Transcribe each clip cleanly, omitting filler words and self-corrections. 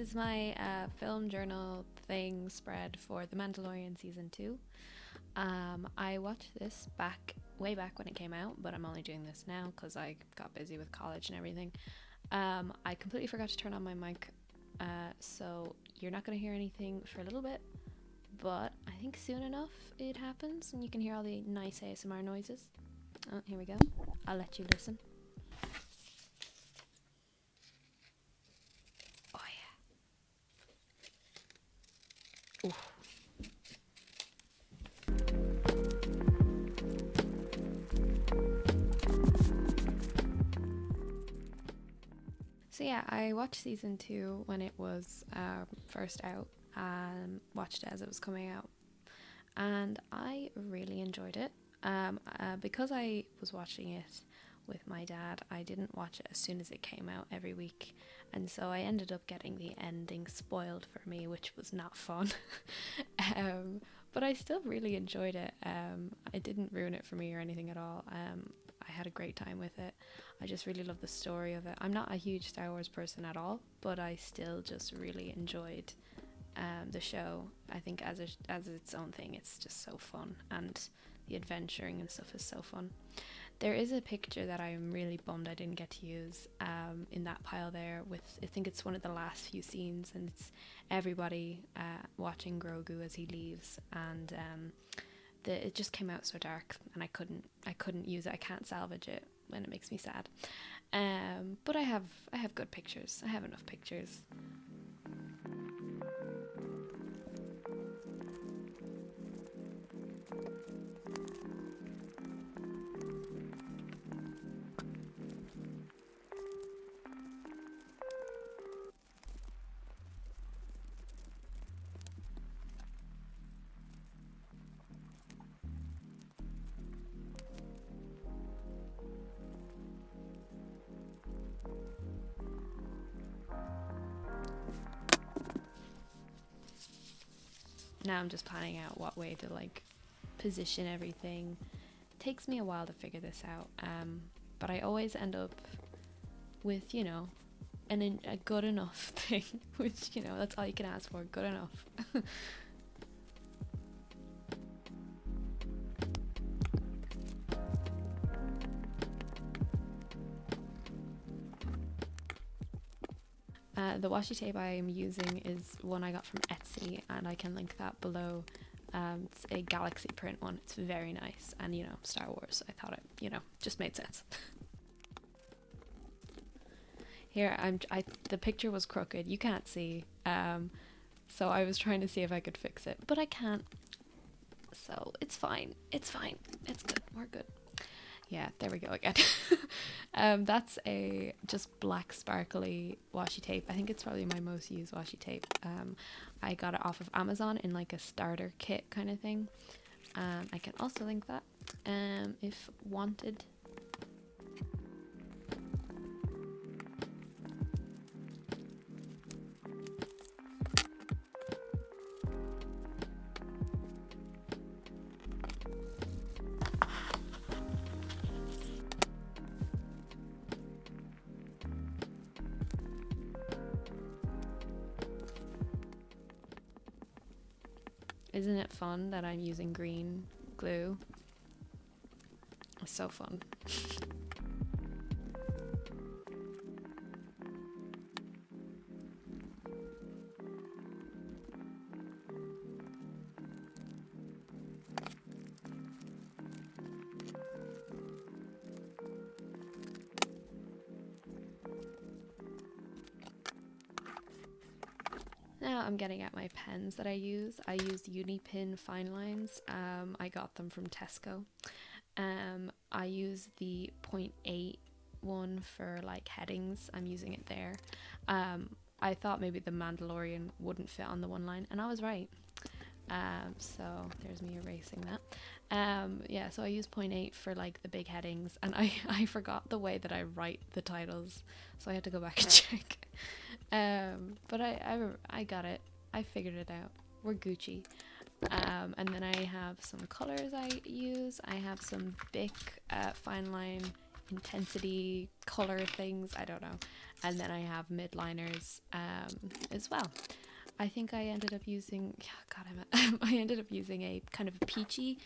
is my film journal thing spread for The Mandalorian season 2. I watched this way back when it came out, but I'm only doing this now because I got busy with college and everything. I completely forgot to turn on my mic, so you're not going to hear anything for a little bit, but I think soon enough it happens and you can hear all the nice ASMR noises. Oh, here we go. I'll let you listen. Oh yeah. Ooh. So yeah, I watched season 2 when it was first out, watched it as it was coming out, and I really enjoyed it. Because I was watching it with my dad, I didn't watch it as soon as it came out every week, and so I ended up getting the ending spoiled for me, which was not fun. But I still really enjoyed it. It didn't ruin it for me or anything at all. I had a great time with it. I just really love the story of it. I'm not a huge Star Wars person at all, but I still just really enjoyed the show. I think as its own thing, it's just so fun, and the adventuring and stuff is so fun. There is a picture that I'm really bummed I didn't get to use in that pile there. With I think it's one of the last few scenes, and it's everybody watching Grogu as he leaves, and it just came out so dark, and I couldn't use it. I can't salvage it when it makes me sad. But I have good pictures. I have enough pictures. Now I'm just planning out what way to position everything. It takes me a while to figure this out, but I always end up with a good enough thing, which that's all you can ask for, good enough. The washi tape I am using is one I got from Etsy, and I can link that below. It's a galaxy print one. It's very nice, and Star Wars. I thought it just made sense. Here the picture was crooked. You can't see. So I was trying to see if I could fix it, but I can't. So it's fine. It's fine. It's good. We're good. Yeah, there we go again. That's a just black sparkly washi tape. I think it's probably my most used washi tape. I got it off of Amazon in a starter kit kind of thing. I can also link that if wanted. Isn't it fun that I'm using green glue? It's so fun. Now I'm getting at my pens that I use. I use Uni-pin fine lines. I got them from Tesco. I use the 0.8 one for headings. I'm using it there. I thought maybe the Mandalorian wouldn't fit on the one line, and I was right. So there's me erasing that. Yeah, so I use 0.8 for the big headings, and I forgot the way that I write the titles, so I had to go back and check. But I got it. I figured it out. We're Gucci. And then I have some colors I use. I have some Bic fine line intensity color things, I don't know. And then I have midliners as well. I think I ended up using, I ended up using a kind of peachy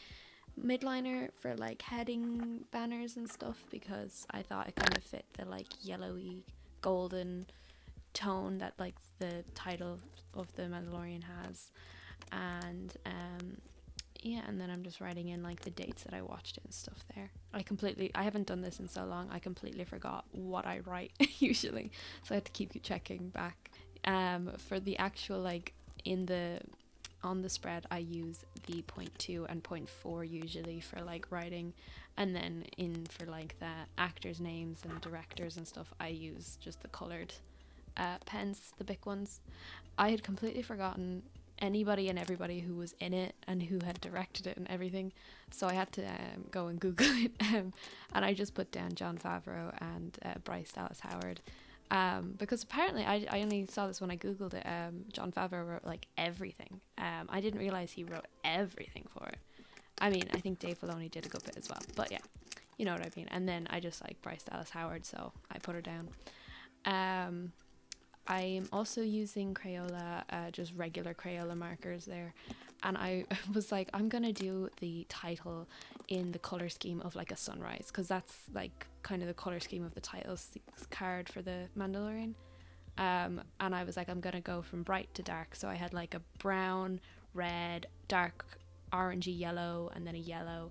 midliner for like heading banners and stuff, because I thought it kind of fit the like yellowy golden tone that like the title of the Mandalorian has. And yeah, and then I'm just writing in like the dates that I watched it and stuff there. I haven't done this in so long, I completely forgot what I write usually, so I had to keep checking back. For the actual like on the spread, I use the 0.2 and 0.4 usually for like writing, and then for like the actors' names and directors and stuff, I use just the coloured pens, the Bic ones. I had completely forgotten anybody and everybody who was in it and who had directed it and everything, so I had to go and Google it, and I just put down Jon Favreau and Bryce Dallas Howard. Because apparently I only saw this when I googled it. Jon Favreau wrote like everything. I didn't realize he wrote everything for it. I mean, I think Dave Filoni did a good bit as well, but yeah, you know what I mean. And then I just like Bryce Dallas Howard, so I put her down. I'm also using Crayola, just regular Crayola markers there, and I was like, I'm gonna do the title in the color scheme of like a sunrise, because that's like kind of the color scheme of the title card for the Mandalorian. And I was like, I'm gonna go from bright to dark, so I had like a brown, red, dark orangey yellow, and then a yellow.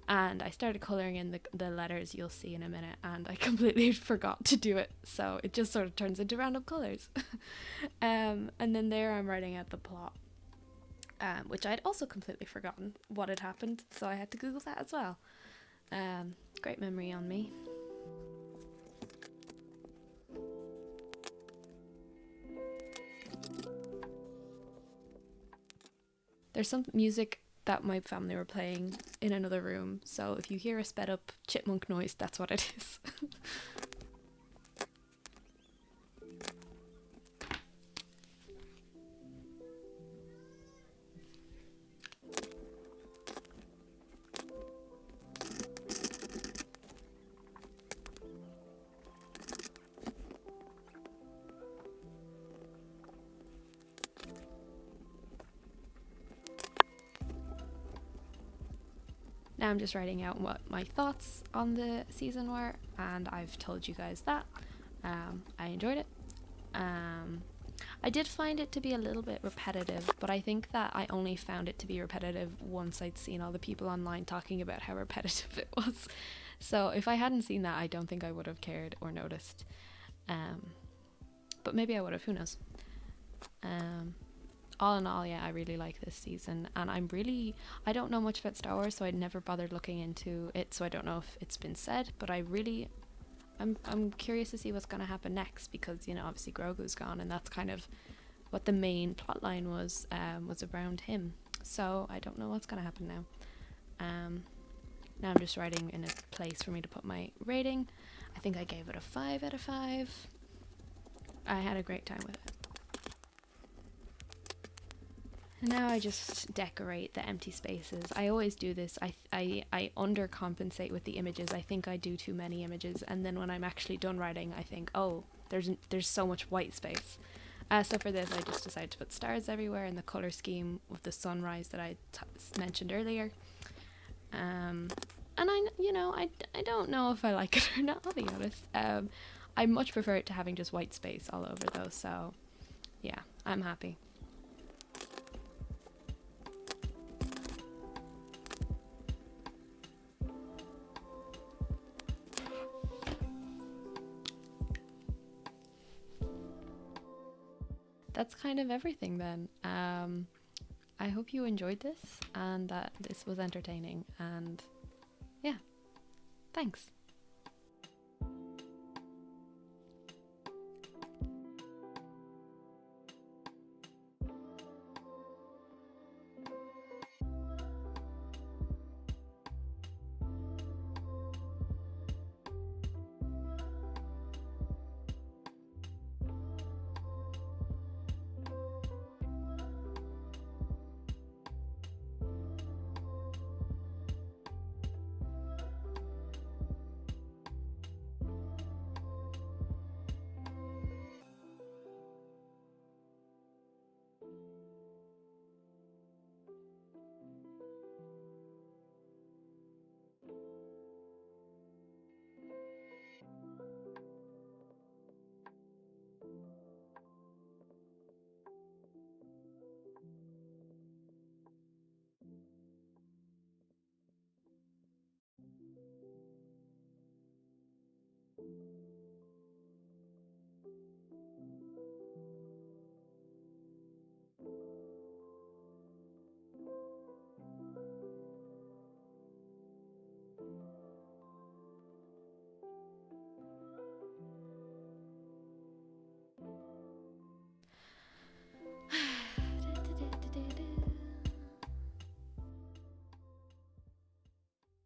And I started colouring in the letters, you'll see in a minute, and I completely forgot to do it, so it just sort of turns into random colours. And then there I'm writing out the plot, which I'd also completely forgotten what had happened, so I had to Google that as well. Great memory on me. There's some music that my family were playing in another room, so if you hear a sped up chipmunk noise, that's what it is. Now I'm just writing out what my thoughts on the season were, and I've told you guys that. I enjoyed it. I did find it to be a little bit repetitive, but I think that I only found it to be repetitive once I'd seen all the people online talking about how repetitive it was. So if I hadn't seen that, I don't think I would have cared or noticed. But maybe I would have, who knows. All in all, yeah, I really like this season, and I don't know much about Star Wars, so I'd never bothered looking into it, so I don't know if it's been said, but I'm curious to see what's going to happen next, because, you know, obviously Grogu's gone, and that's kind of what the main plot line was around him, so I don't know what's going to happen now. Now I'm just writing in a place for me to put my rating. I think I gave it a 5 out of 5. I had a great time with it. Now I just decorate the empty spaces. I always do this. I undercompensate with the images. I think I do too many images, and then when I'm actually done writing, I think, oh, there's so much white space. So for this, I just decided to put stars everywhere in the color scheme of the sunrise that I mentioned earlier. And I don't know if I like it or not, I'll be honest. I much prefer it to having just white space all over though, so yeah, I'm happy. That's kind of everything then. I hope you enjoyed this and that this was entertaining, and yeah, thanks.